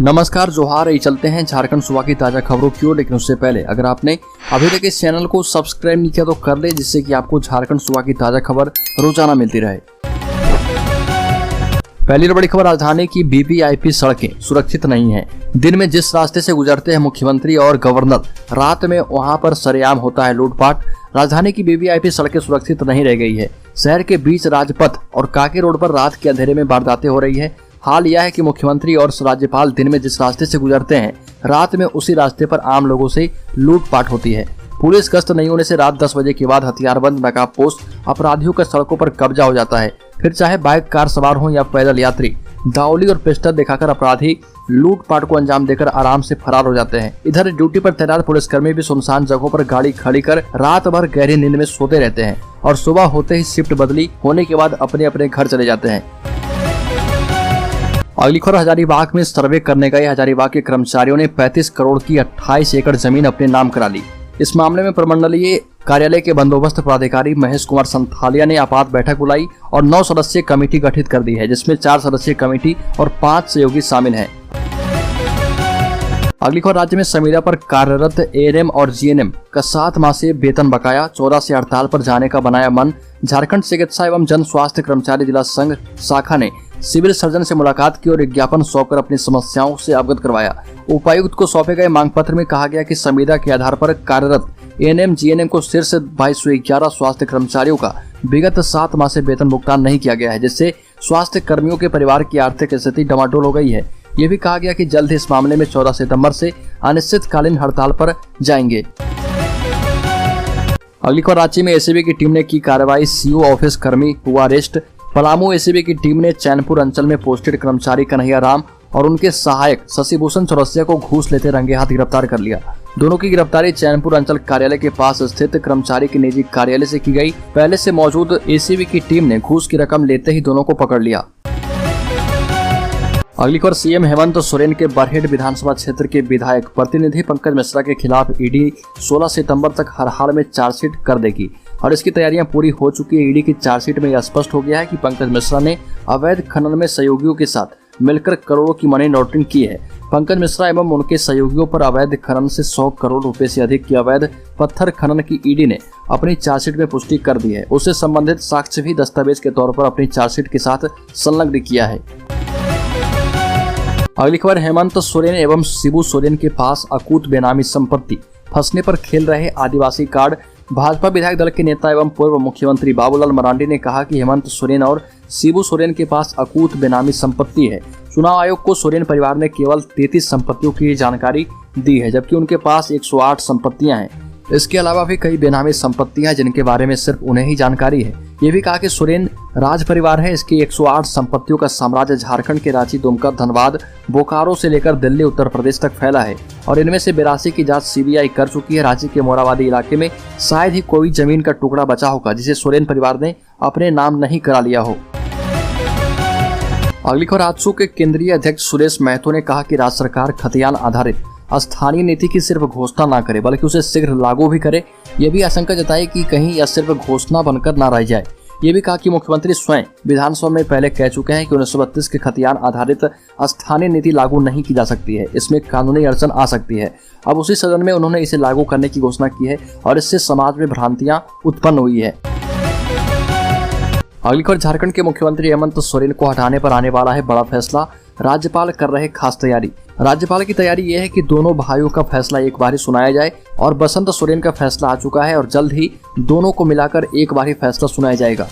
नमस्कार, जोहार। ये चलते हैं झारखंड सूबा की ताजा खबरों की ओर। लेकिन उससे पहले अगर आपने अभी तक इस चैनल को सब्सक्राइब नहीं किया तो कर ले, जिससे कि आपको झारखंड सूबा की ताजा खबर रोजाना मिलती रहे। पहली बड़ी खबर, राजधानी की वीवीआईपी सड़कें सुरक्षित नहीं हैं। दिन में जिस रास्ते से गुजरते हैं मुख्यमंत्री और गवर्नर, रात में वहां पर सरेआम होता है लूटपाट। राजधानी की वीवीआईपी सड़कें सुरक्षित नहीं रह गई है। शहर के बीच राजपथ और काके रोड पर रात के अंधेरे में वारदातें हो रही है। हाल यह है कि मुख्यमंत्री और राज्यपाल दिन में जिस रास्ते से गुजरते हैं, रात में उसी रास्ते पर आम लोगों से लूटपाट होती है। पुलिस गश्त नहीं होने से रात 10 बजे के बाद हथियारबंद नकाब पोस्ट अपराधियों का सड़कों पर कब्जा हो जाता है। फिर चाहे बाइक कार सवार हो या पैदल यात्री, दावली और पिस्टल दिखाकर अपराधी लूटपाट को अंजाम देकर आराम से फरार हो जाते हैं। इधर ड्यूटी पर तैनात पुलिसकर्मी भी सुनसान जगहों पर गाड़ी खड़ी कर रात भर गहरी नींद में सोते रहते हैं और सुबह होते ही शिफ्ट बदली होने के बाद अपने अपने घर चले जाते हैं। अगली खबर, हजारीबाग में सर्वे करने गए हजारीबाग के कर्मचारियों ने 35 करोड़ की 28 एकड़ जमीन अपने नाम करा ली। इस मामले में प्रमंडलीय कार्यालय के बंदोबस्त पदाधिकारी महेश कुमार संथालिया ने आपात बैठक बुलाई और 9 सदस्यीय कमेटी गठित कर दी है, जिसमें 4 सदस्यीय कमेटी और 5 सहयोगी शामिल हैं। अगली खबर, राज्य में संविदा पर कार्यरत एएनएम और जीएनएम का 7 माह से वेतन बकाया, 14 से हड़ताल पर जाने का बनाया मन। झारखंड चिकित्सा एवं जन स्वास्थ्य कर्मचारी जिला संघ शाखा ने सिविल सर्जन से मुलाकात की और विज्ञापन सौंपकर अपनी समस्याओं से अवगत करवाया। उपायुक्त को सौंपे गए मांग पत्र में कहा गया कि संविदा के आधार पर कार्यरत एएनएम जीएनएम को शीर्ष 2211 स्वास्थ्य कर्मचारियों का विगत 7 माह से वेतन भुगतान नहीं किया गया है, जिससे स्वास्थ्य कर्मियों के परिवार की आर्थिक स्थिति डमाडोल हो गई है। ये भी कहा गया कि जल्द ही इस मामले में 14 सितंबर से अनिश्चितकालीन हड़ताल पर जाएंगे। अगली खबर, रांची में एसीबी की टीम ने की कार्रवाई, सीओ ऑफिस कर्मी हुआ अरेस्ट। पलामू एसीबी की टीम ने चैनपुर अंचल में पोस्टेड कर्मचारी कन्हैया राम और उनके सहायक शशिभूषण चौरसिया को घूस लेते रंगे हाथ गिरफ्तार कर लिया। दोनों की गिरफ्तारी चैनपुर अंचल कार्यालय के पास स्थित कर्मचारी के निजी कार्यालय से की गई। पहले से मौजूद एसीबी की टीम ने घूस की रकम लेते ही दोनों को पकड़ लिया। अगली खबर, सीएम हेमंत सोरेन के बरहेट विधानसभा क्षेत्र के विधायक प्रतिनिधि पंकज मिश्रा के खिलाफ ईडी 16 सितंबर तक हर हाल में चार्जशीट कर देगी और इसकी तैयारियां पूरी हो चुकी है। ईडी की चार्जशीट में यह स्पष्ट हो गया है कि पंकज मिश्रा ने अवैध खनन में सहयोगियों के साथ मिलकर करोड़ों की मनी लॉन्ड्रिंग की है। पंकज मिश्रा एवं उनके सहयोगियों पर अवैध खनन से 100 करोड़ रुपए से अधिक की अवैध पत्थर खनन की ईडी ने अपनी चार्जशीट में पुष्टि कर दी है। उससे संबंधित साक्ष्य भी दस्तावेज के तौर पर अपनी चार्जशीट के साथ संलग्न किया है। अगली खबर, हेमंत सोरेन एवं शिबू सोरेन के पास अकूत बेनामी संपत्ति, फंसने पर खेल रहे आदिवासी कार्ड। भाजपा विधायक दल के नेता एवं पूर्व मुख्यमंत्री बाबूलाल मरांडी ने कहा कि हेमंत सोरेन और शिबू सोरेन के पास अकूत बेनामी संपत्ति है। चुनाव आयोग को सोरेन परिवार ने केवल 33 संपत्तियों की जानकारी दी है, जबकि उनके पास 108 संपत्तियां हैं। इसके अलावा भी कई बेनामी संपत्तियां हैं जिनके बारे में सिर्फ उन्हें ही जानकारी है। ये भी कहा कि सोरेन राज परिवार है। इसकी 108 संपत्तियों का साम्राज्य झारखंड के रांची, दुमका, धनबाद, बोकारो से लेकर दिल्ली, उत्तर प्रदेश तक फैला है और इनमें से 82 की जांच सीबीआई कर चुकी है। रांची के मोराबादी इलाके में शायद ही कोई जमीन का टुकड़ा बचा होगा जिसे सोरेन परिवार ने अपने नाम नहीं करा लिया हो। अगली खबर, आजसू के केंद्रीय अध्यक्ष सुरेश महतो ने कहा कि राज्य सरकार खतियान आधारित स्थानीय नीति की सिर्फ घोषणा न करे बल्कि उसे शीघ्र लागू भी करे। ये भी आशंका जताई कि कहीं यह सिर्फ घोषणा बनकर न रह जाए। ये भी कहा कि मुख्यमंत्री स्वयं विधानसभा में पहले कह चुके हैं कि 1932 के खतियान आधारित स्थानीय नीति लागू नहीं की जा सकती है, इसमें कानूनी अड़चन आ सकती है। अब उसी सदन में उन्होंने इसे लागू करने की घोषणा की है और इससे समाज में भ्रांतियां उत्पन्न हुई है। अगली खबर, झारखंड के मुख्यमंत्री हेमंत सोरेन को हटाने पर आने वाला है बड़ा फैसला। राज्यपाल कर रहे खास तैयारी। राज्यपाल की तैयारी यह है कि दोनों भाइयों का फैसला एक बार ही सुनाया जाए और बसंत सोरेन का फैसला आ चुका है और जल्द ही दोनों को मिलाकर एक बार ही फैसला सुनाया जाएगा।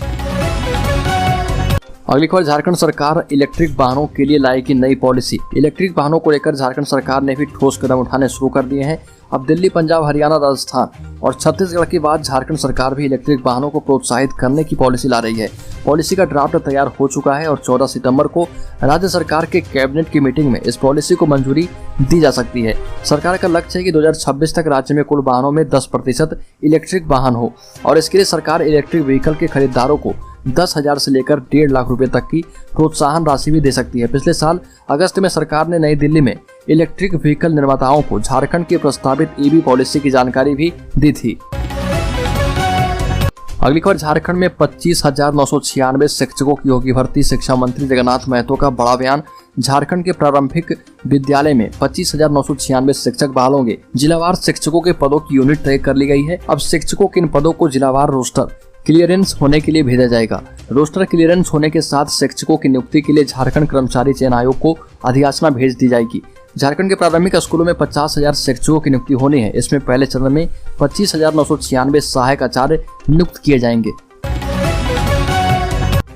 अगली खबर, झारखंड सरकार इलेक्ट्रिक वाहनों के लिए लाएगी नई पॉलिसी। इलेक्ट्रिक वाहनों को लेकर झारखंड सरकार ने भी ठोस कदम उठाने शुरू कर दिए हैं। अब दिल्ली, पंजाब, हरियाणा, राजस्थान और छत्तीसगढ़ के बाद झारखंड सरकार भी इलेक्ट्रिक वाहनों को प्रोत्साहित करने की पॉलिसी ला रही है। पॉलिसी का ड्राफ्ट तैयार हो चुका है और 14 सितंबर को राज्य सरकार के कैबिनेट की मीटिंग में इस पॉलिसी को मंजूरी दी जा सकती है। सरकार का लक्ष्य है कि 2026 तक राज्य में कुल वाहनों में 10% इलेक्ट्रिक वाहन हो और इसके लिए सरकार इलेक्ट्रिक व्हीकल के खरीदारों को 10,000 से लेकर 1.5 लाख रुपए तक की प्रोत्साहन राशि भी दे सकती है। पिछले साल अगस्त में सरकार ने नई दिल्ली में इलेक्ट्रिक व्हीकल निर्माताओं को झारखंड की प्रस्तावित ईवी पॉलिसी की जानकारी भी दी थी। अगली खबर, झारखंड में 25,996 शिक्षकों की होगी भर्ती। शिक्षा मंत्री जगन्नाथ महतो का बड़ा बयान। झारखंड के प्रारंभिक विद्यालय में 25,996 शिक्षक बहाल होंगे। जिलावार शिक्षकों के पदों की यूनिट तय कर ली गई है। अब शिक्षकों के इन पदों को जिलावार रोस्टर क्लियरेंस होने के लिए भेजा जाएगा। रोस्टर क्लियरेंस होने के साथ शिक्षकों की नियुक्ति के लिए झारखंड कर्मचारी चयन आयोग को अधियाचना भेज दी जाएगी। झारखंड के प्रारंभिक स्कूलों में 50,000 शिक्षकों की नियुक्ति होनी है। इसमें पहले चरण में 25,996 सहायक आचार्य नियुक्त किए जाएंगे।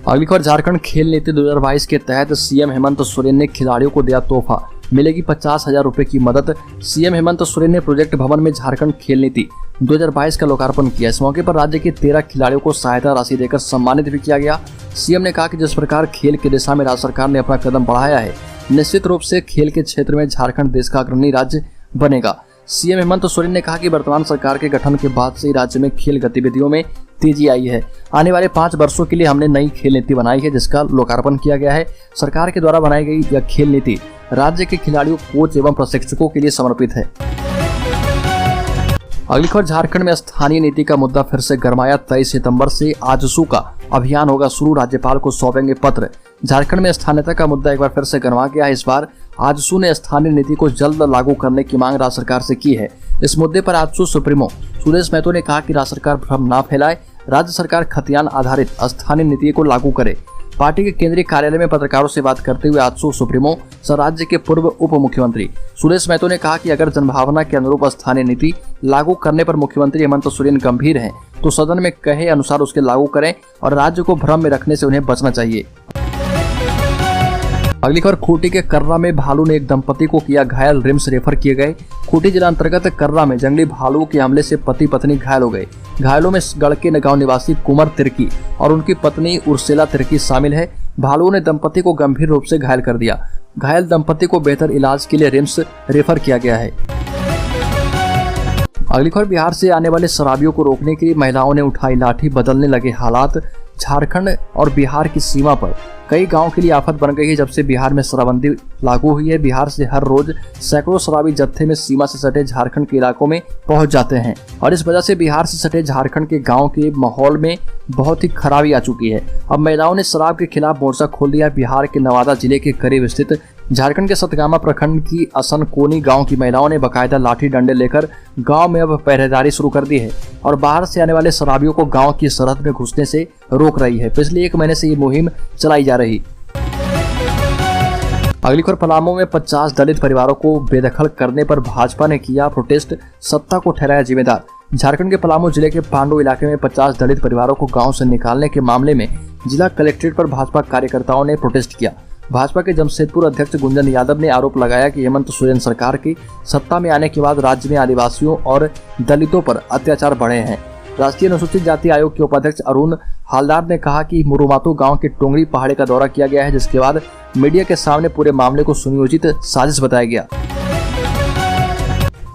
अगली खबर, झारखंड खेल नीति 2022 के तहत सीएम हेमंत सोरेन ने खिलाड़ियों को दिया तोहफा। मिलेगी 50,000 रुपए की मदद। सीएम हेमंत सोरेन ने प्रोजेक्ट भवन में झारखंड खेल नीति 2022 का लोकार्पण किया। इस मौके पर राज्य के 13 खिलाड़ियों को सहायता राशि देकर सम्मानित भी किया गया। सीएम ने कहा कि जिस प्रकार खेल की दिशा में राज्य सरकार ने अपना कदम बढ़ाया है, निश्चित रूप से खेल के क्षेत्र में झारखंड देश का अग्रणी राज्य बनेगा। सीएम हेमंत सोरेन ने कहा कि वर्तमान सरकार के गठन के बाद से राज्य में खेल गतिविधियों में तेजी आई है। आने वाले 5 वर्षों के लिए हमने नई खेल नीति बनाई है, जिसका लोकार्पण किया गया है। सरकार के द्वारा बनाई गई यह खेल नीति राज्य के खिलाड़ियों, कोच एवं प्रशिक्षकों के लिए समर्पित है। अगली खबर, झारखंड में स्थानीय नीति का मुद्दा फिर से गरमाया। 23 सितंबर से आजसू का अभियान होगा शुरू। राज्यपाल को सौंपेंगे पत्र। झारखंड में स्थानीयता का मुद्दा एक बार फिर से गरमा गया है। इस बार आजसू ने स्थानीय नीति को जल्द लागू करने की मांग राज्य सरकार से की है। इस मुद्दे पर आजसू सुप्रीमो सुरेश महतो ने कहा कि राज्य सरकार भ्रम न फैलाए, राज्य सरकार खतियान आधारित स्थानीय नीति को लागू करे। पार्टी के केंद्रीय कार्यालय में पत्रकारों से बात करते हुए आजसू सुप्रीमो सह राज्य के पूर्व उप मुख्यमंत्री सुरेश महतो ने कहा कि अगर जनभावना के अनुरूप स्थानीय नीति लागू करने पर मुख्यमंत्री हेमंत सोरेन गंभीर हैं, तो सदन में कहे अनुसार उसके लागू करें और राज्य को भ्रम में रखने से उन्हें बचना चाहिए। अगली खबर, खूंटी के कर्रा में भालू ने एक दंपति को किया घायल, रिम्स रेफर किए गए। खूंटी जिला अंतर्गत कर्रा में जंगली भालू के हमले से पति पत्नी घायल हो गए। घायलों में गड़के गांव निवासी कुमार तिर्की और उनकी पत्नी उर्सेला तिर्की शामिल है। भालुओं ने दंपति को गंभीर रूप से घायल कर दिया। घायल दंपति को बेहतर इलाज के लिए रिम्स रेफर किया गया है। अगली खबर, बिहार से आने वाले शराबियों को रोकने के लिए महिलाओं ने उठाई लाठी, बदलने लगे हालात। झारखंड और बिहार की सीमा पर कई गांव के लिए आफत बन गई है। जब से बिहार में शराबबंदी लागू हुई है, बिहार से हर रोज सैकड़ों शराबी जत्थे में सीमा से सटे झारखंड के इलाकों में पहुंच जाते हैं और इस वजह से बिहार से सटे झारखंड के गांव के माहौल में बहुत ही खराबी आ चुकी है। अब महिलाओं ने शराब के खिलाफ मोर्चा खोल दिया। बिहार के नवादा जिले के करीब स्थित झारखंड के सतगामा प्रखंड की असनकोनी गांव की महिलाओं ने बकायदा लाठी डंडे लेकर गांव में अब पहरेदारी शुरू कर दी है और बाहर से आने वाले शराबियों को गांव की सरहद में घुसने से रोक रही है। पिछले 1 महीने से ये मुहिम चलाई जा रही। अगली खबर, पलामू में 50 दलित परिवारों को बेदखल करने पर भाजपा ने किया प्रोटेस्ट, सत्ता को ठहराया जिम्मेदार। झारखंड के पलामू जिले के पांडु इलाके में 50 दलित परिवारों को गांव से निकालने के मामले में जिला कलेक्ट्रेट पर भाजपा कार्यकर्ताओं ने प्रोटेस्ट किया। भाजपा के जमशेदपुर अध्यक्ष गुंजन यादव ने आरोप लगाया कि हेमंत सोरेन सरकार की सत्ता में आने के बाद राज्य में आदिवासियों और दलितों पर अत्याचार बढ़े हैं। राष्ट्रीय अनुसूचित जाति आयोग के उपाध्यक्ष अरुण हालदार ने कहा कि मुरुमातू गांव के टोंगरी पहाड़ी का दौरा किया गया है, जिसके बाद मीडिया के सामने पूरे मामले को सुनियोजित साजिश बताया गया।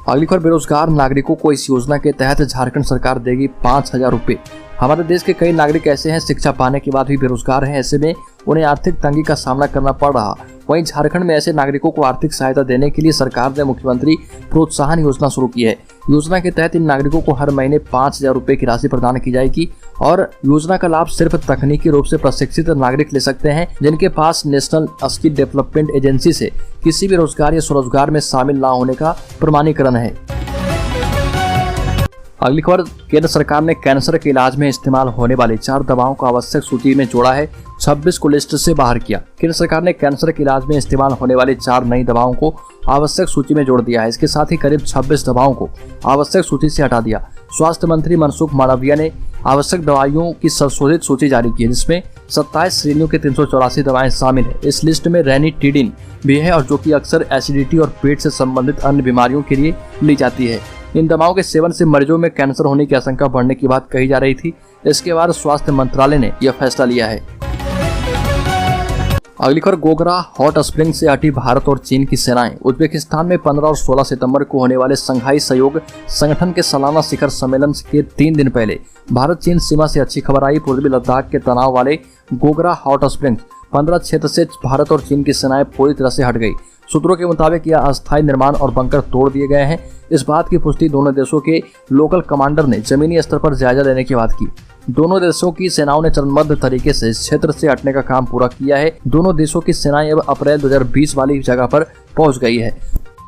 अगली खबर, बेरोजगार नागरिकों को इस योजना के तहत झारखंड सरकार देगी 5,000 रुपए। हमारे देश के कई नागरिक ऐसे हैं, शिक्षा पाने के बाद भी बेरोजगार हैं। ऐसे में उन्हें आर्थिक तंगी का सामना करना पड़ रहा। वहीं झारखंड में ऐसे नागरिकों को आर्थिक सहायता देने के लिए सरकार ने मुख्यमंत्री प्रोत्साहन योजना शुरू की है। योजना के तहत इन नागरिकों को हर महीने 5,000 रुपए की राशि प्रदान की जाएगी और योजना का लाभ सिर्फ तकनीकी रूप से प्रशिक्षित नागरिक ले सकते हैं, जिनके पास नेशनल स्किल डेवलपमेंट एजेंसी से किसी भी रोजगार या स्वरोजगार में शामिल न होने का प्रमाणीकरण है। अगली खबर, केंद्र सरकार ने कैंसर के इलाज में इस्तेमाल होने वाली 4 दवाओं को आवश्यक सूची में जोड़ा है, 26 को लिस्ट से बाहर किया। केंद्र सरकार ने कैंसर के इलाज में इस्तेमाल होने वाली 4 नई दवाओं को आवश्यक सूची में जोड़ दिया है। इसके साथ ही करीब 26 दवाओं को आवश्यक सूची से हटा दिया। स्वास्थ्य मंत्री मनसुख मांडविया ने आवश्यक दवाइयों की संशोधित सूची जारी की है, जिसमें 27 श्रेणियों के 384 दवाएं शामिल है। इस लिस्ट में रेनिटिडिन भी है और जो कि अक्सर एसिडिटी और पेट से संबंधित अन्य बीमारियों के लिए ली जाती है। इन दवाओं के सेवन से मरीजों में कैंसर होने की आशंका बढ़ने की बात कही जा रही थी। इसके बाद स्वास्थ्य मंत्रालय ने यह फैसला लिया है। अगली खबर, गोगरा हॉट स्प्रिंग से हटी भारत और चीन की सेनाएं। उज्बेकिस्तान में 15 और 16 सितंबर को होने वाले संघाई सहयोग संगठन के सालाना शिखर सम्मेलन के 3 दिन पहले भारत चीन सीमा से अच्छी खबर आई। पूर्वी लद्दाख के तनाव वाले गोगरा हॉट स्प्रिंग 15 क्षेत्र से भारत और चीन की सेनाएं पूरी तरह से हट गई। सूत्रों के मुताबिक यह अस्थायी निर्माण और बंकर तोड़ दिए गए हैं। इस बात की पुष्टि दोनों देशों के लोकल कमांडर ने जमीनी स्तर पर जायजा लेने की बात की। दोनों देशों की सेनाओं ने चरणबद्ध तरीके से इस क्षेत्र से हटने का काम पूरा किया है। दोनों देशों की सेनाएं अब अप्रैल 2020 वाली जगह पर पहुंच गई है।